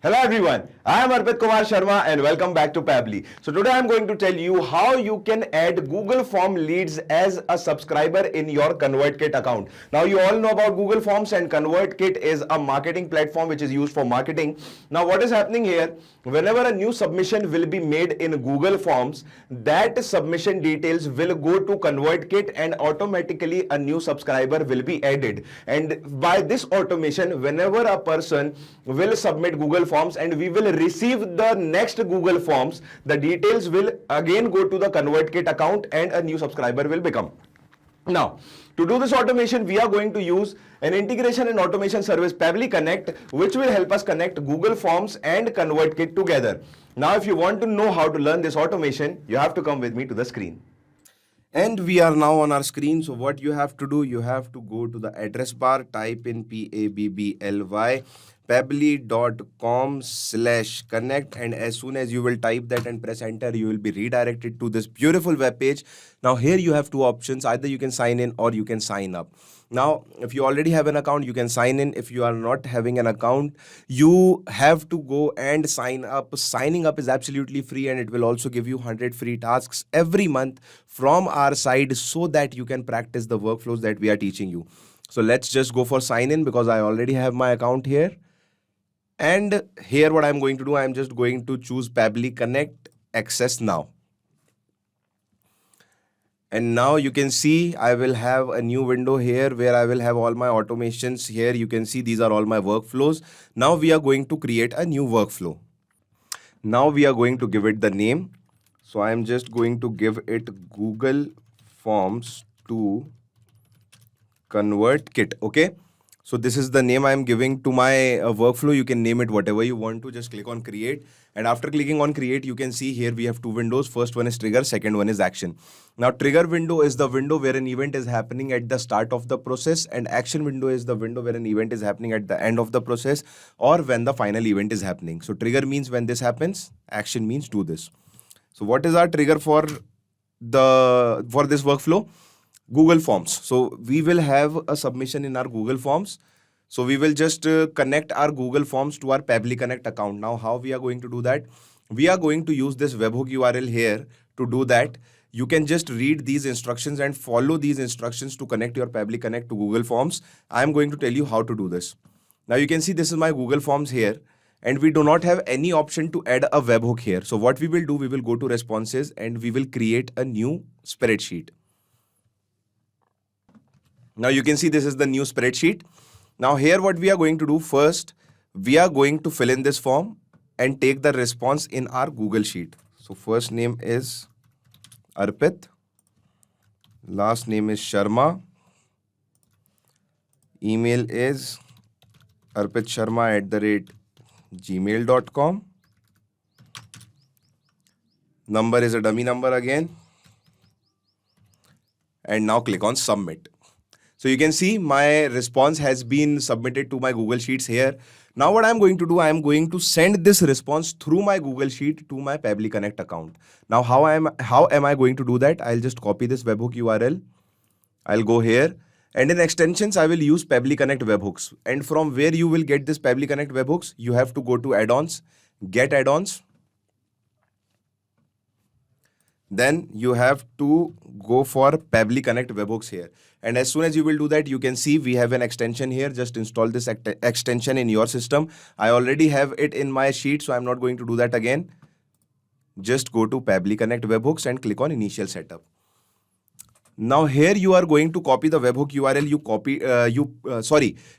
Hello everyone, I am Arpit Kumar Sharma and welcome back to Pabbly. So today I am going to tell you how you can add Google Form leads as a subscriber in your Convertkit account. Now you all know about Google Forms and Convertkit is a marketing platform which is used for marketing. Now what is happening here, whenever a new submission will be made in Google Forms, that submission details will go to Convertkit and automatically a new subscriber will be added. And by this automation, whenever a person will submit Google Forms and we will receive the next Google Forms, the details will again go to the Convertkit account and a new subscriber will become. Now, to do this automation, we are going to use an integration and automation service Pabbly Connect, which will help us connect Google Forms and Convertkit together. Now, if you want to know how to learn this automation, you have to come with me to the screen. And we are now on our screen. So what you have to do, you have to go to the address bar, type in Pabbly, pabbly.com/connect, and as soon as you will type that and press enter, you will be redirected to this beautiful web page. Now here you have two options, either you can sign in or you can sign up. Now if you already have an account, you can sign in. If you are not having an account, you have to go and sign up. Signing up is absolutely free and it will also give you 100 free tasks every month from our side so that you can practice the workflows that we are teaching you. So let's just go for sign in because I already have my account here. And here what I'm going to do, I'm just going to choose Pabbly Connect Access Now. And now you can see I will have a new window here where I will have all my automations. Here you can see these are all my workflows. Now we are going to create a new workflow. Now we are going to give it the name. So I'm just going to give it Google Forms to Convertkit. Okay. So this is the name I'm giving to my workflow. You can name it whatever you want to. Just click on create. And after clicking on create, you can see here we have two windows. First one is trigger. Second one is action. Now trigger window is the window where an event is happening at the start of the process. And action window is the window where an event is happening at the end of the process or when the final event is happening. So trigger means when this happens. Action means do this. So what is our trigger for this workflow? Google Forms. So we will have a submission in our Google Forms. So we will just connect our Google Forms to our Pabbly Connect account. Now how we are going to do that? We are going to use this webhook URL here to do that. You can just read these instructions and follow these instructions to connect your Pabbly Connect to Google Forms. I am going to tell you how to do this. Now you can see this is my Google Forms here. And we do not have any option to add a webhook here. So what we will do, we will go to responses and we will create a new spreadsheet. Now you can see this is the new spreadsheet. Now here what we are going to do first, we are going to fill in this form and take the response in our Google Sheet. So first name is Arpit, last name is Sharma, email is arpitsharma@gmail.com, number is a dummy number again, and now click on submit. So you can see my response has been submitted to my Google Sheets here. Now what I'm going to do, I'm going to send this response through my Google Sheet to my Pabbly Connect account. Now how am I going to do that? I'll just copy this webhook URL. I'll go here and in extensions, I will use Pabbly Connect webhooks. And from where you will get this Pabbly Connect webhooks, you have to go to add-ons, get add-ons. Then you have to go for Pabbly Connect webhooks here. And as soon as you will do that, you can see we have an extension here. Just install this extension in your system. I already have it in my sheet, so I'm not going to do that again. Just go to Pabbly Connect webhooks and click on initial setup. Now here you are going to copy the webhook URL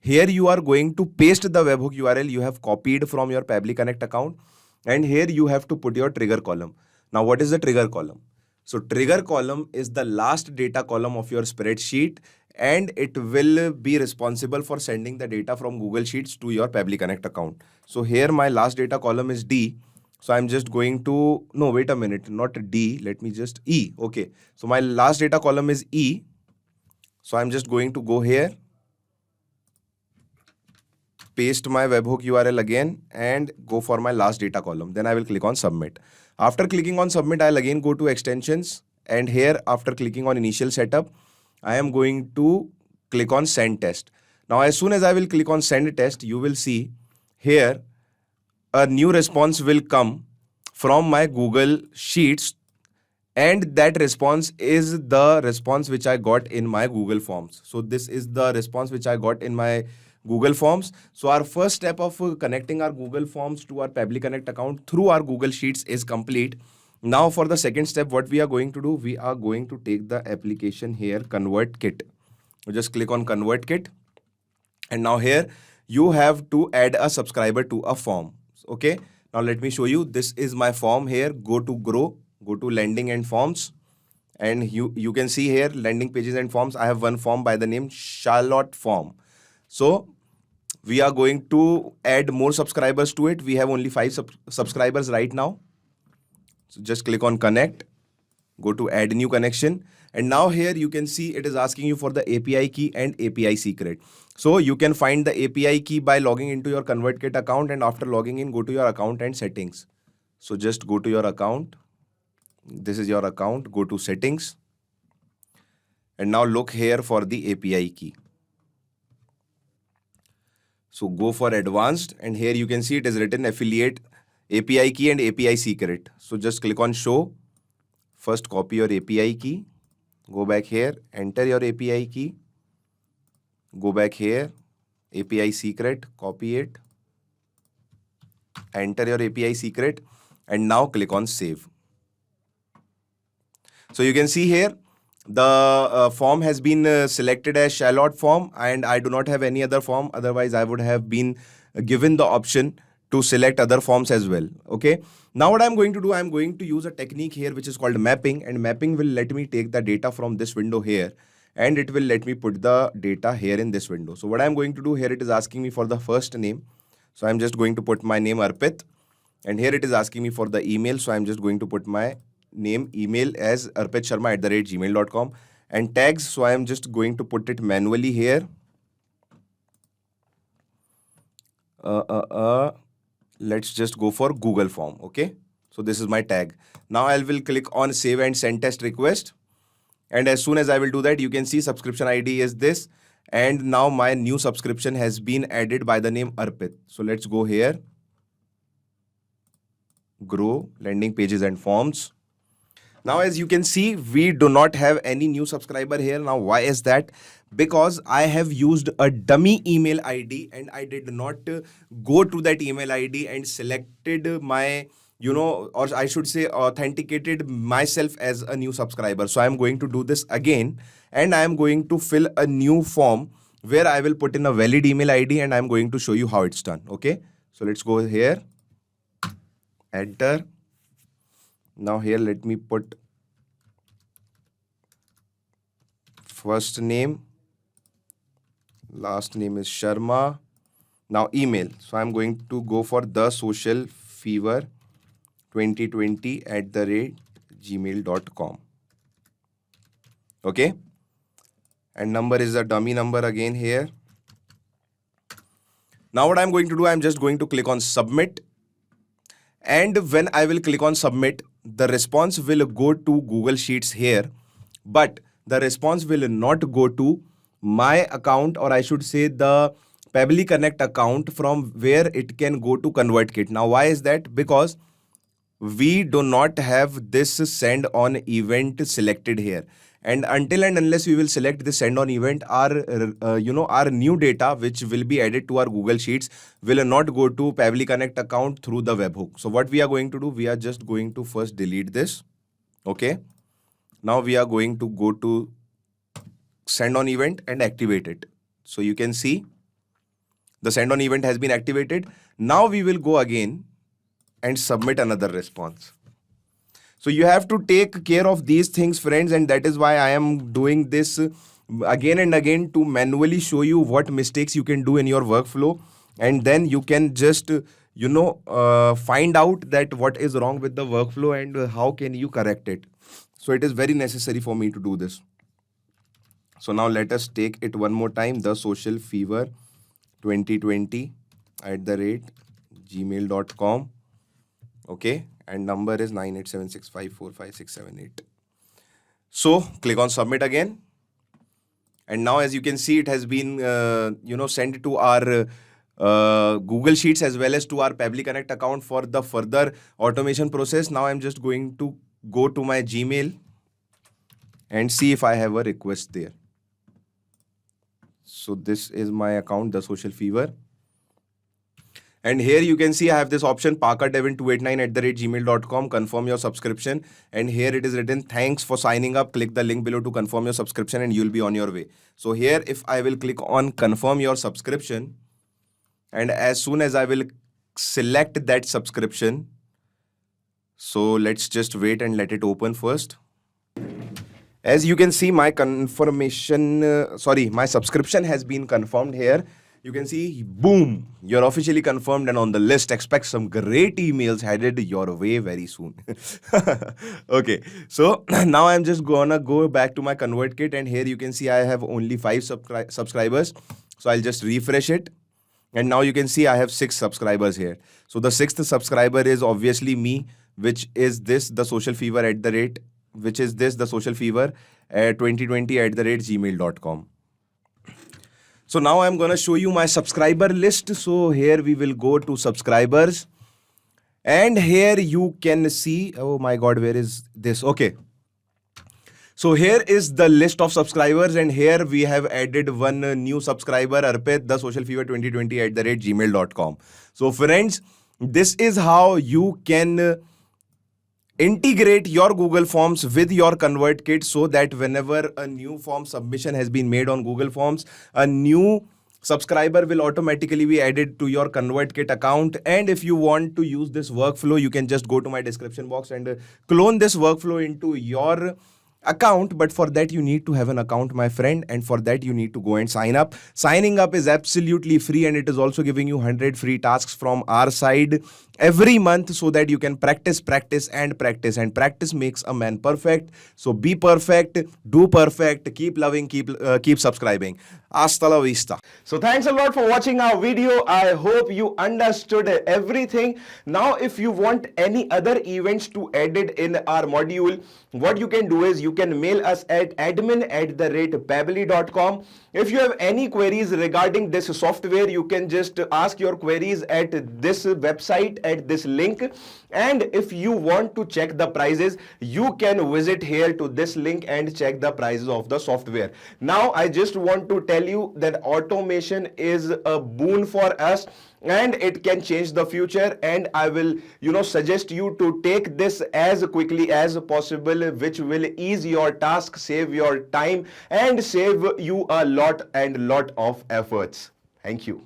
here you are going to paste the webhook URL you have copied from your Pabbly Connect account. And here you have to put your trigger column. Now what is the trigger column? So trigger column is the last data column of your spreadsheet and it will be responsible for sending the data from Google Sheets to your Pabbly Connect account. So here my last data column is D. So I'm just going to, no, wait a minute, not D, let me just E. Okay. So my last data column is E. So I'm just going to go here, paste my webhook URL again and go for my last data column. Then I will click on submit. After clicking on submit, I'll again go to extensions and here after clicking on initial setup, I am going to click on send test. Now, as soon as I will click on send test, you will see here a new response will come from my Google Sheets, and that response is the response which I got in my Google Forms. So this is the response which I got in my Google Forms. So our first step of connecting our Google Forms to our Pabbly Connect account through our Google Sheets is complete. Now for the second step, what we are going to do, we are going to take the application here, Convertkit. So just click on Convertkit. And now here you have to add a subscriber to a form. Okay. Now let me show you. This is my form here. Go to Grow, go to Landing and Forms. And you can see here landing pages and forms. I have one form by the name Charlotte form. So we are going to add more subscribers to it. We have only 5 subscribers right now. So just click on Connect, go to Add New Connection. And now here you can see it is asking you for the API key and API secret. So you can find the API key by logging into your Convertkit account, and after logging in, go to your account and settings. So just go to your account. This is your account. Go to settings. And now look here for the API key. So go for advanced, and here you can see it is written affiliate API key and API secret. So just click on show. First copy your API key. Go back here, enter your API key. Go back here, API secret, copy it. Enter your API secret, and now click on save. So you can see here, the form has been selected as Charlotte form, and I do not have any other form. Otherwise, I would have been given the option to select other forms as well. Okay. Now what I'm going to do, I'm going to use a technique here which is called mapping, and mapping will let me take the data from this window here, and it will let me put the data here in this window. So what I'm going to do here, it is asking me for the first name. So I'm just going to put my name Arpit, and here it is asking me for the email. So I'm just going to put my name email as arpitsharma@gmail.com, and tags. So I am just going to put it manually here. Let's just go for Google form. Okay. So this is my tag. Now I will click on save and send test request. And as soon as I will do that, you can see subscription ID is this. And now my new subscription has been added by the name Arpit. So let's go here. Grow, landing pages and forms. Now, as you can see, we do not have any new subscriber here. Now, why is that? Because I have used a dummy email ID, and I did not go to that email ID and selected my, or I should say authenticated myself as a new subscriber. So I'm going to do this again, and I'm going to fill a new form where I will put in a valid email ID, and I'm going to show you how it's done. Okay. So let's go here. Enter. Now here, let me put first name, last name is Sharma. Now email. So I'm going to go for the social fever 2020@gmail.com. Okay. And number is a dummy number again here. Now what I'm going to do, I'm just going to click on submit. And when I will click on submit, the response will go to Google Sheets here, but the response will not go to my account, or I should say the Pabbly Connect account from where it can go to Convertkit. Now, why is that? Because we do not have this send on event selected here. And until and unless we will select the send on event, our new data, which will be added to our Google Sheets, will not go to Pabbly Connect account through the webhook. So what we are going to do, we are just going to first delete this. Okay. Now we are going to go to send on event and activate it. So you can see the send on event has been activated. Now we will go again and submit another response. So you have to take care of these things, friends, and that is why I am doing this again and again to manually show you what mistakes you can do in your workflow, and then you can just find out that what is wrong with the workflow and how can you correct it. So it is very necessary for me to do this. So now let us take it one more time. The social fever 2020@gmail.com. Okay. And number is 9876545678. So click on submit again. And now as you can see, it has been, sent to our Google Sheets as well as to our Pabbly Connect account for the further automation process. Now I'm just going to go to my Gmail and see if I have a request there. So this is my account, The Social Fever. And here you can see I have this option parkerdevin289@gmail.com, confirm your subscription. And here it is written, thanks for signing up. Click the link below to confirm your subscription and you'll be on your way. So here if I will click on confirm your subscription, and as soon as I will select that subscription, so let's just wait and let it open first. As you can see, my my subscription has been confirmed here. You can see, boom, you're officially confirmed and on the list. Expect some great emails headed your way very soon. Okay, so now I'm just gonna go back to my Convertkit, and here you can see I have only 5 subscribers. So I'll just refresh it. And now you can see I have 6 subscribers here. So the 6th subscriber is obviously me, which is this, the social fever at the rate, which is this, the social fever 2020@gmail.com. So now I'm going to show you my subscriber list. So here we will go to subscribers. And here you can see, oh my God, where is this? Okay. So here is the list of subscribers, and here we have added one new subscriber, Arpit, the social fever 2020@gmail.com. So friends, this is how you can integrate your Google Forms with your Convertkit, so that whenever a new form submission has been made on Google Forms, a new subscriber will automatically be added to your Convertkit account. And if you want to use this workflow, you can just go to my description box and clone this workflow into your account. But for that you need to have an account, my friend, and for that you need to go and sign up. Signing up is absolutely free, and it is also giving you 100 free tasks from our side every month, so that you can practice and practice makes a man perfect. So be perfect, do perfect, keep loving, keep subscribing. Hasta la vista. So thanks a lot for watching our video. I hope you understood everything. Now if you want any other events to added in our module, what you can do is you can mail us at admin@pabbly.com. If you have any queries regarding this software, you can just ask your queries at this website, at this link. And if you want to check the prices, you can visit here to this link and check the prices of the software. Now I just want to tell you that automation is a boon for us, and it can change the future, and I will suggest you to take this as quickly as possible, which will ease your task, save your time, and save you a lot of efforts. Thank you.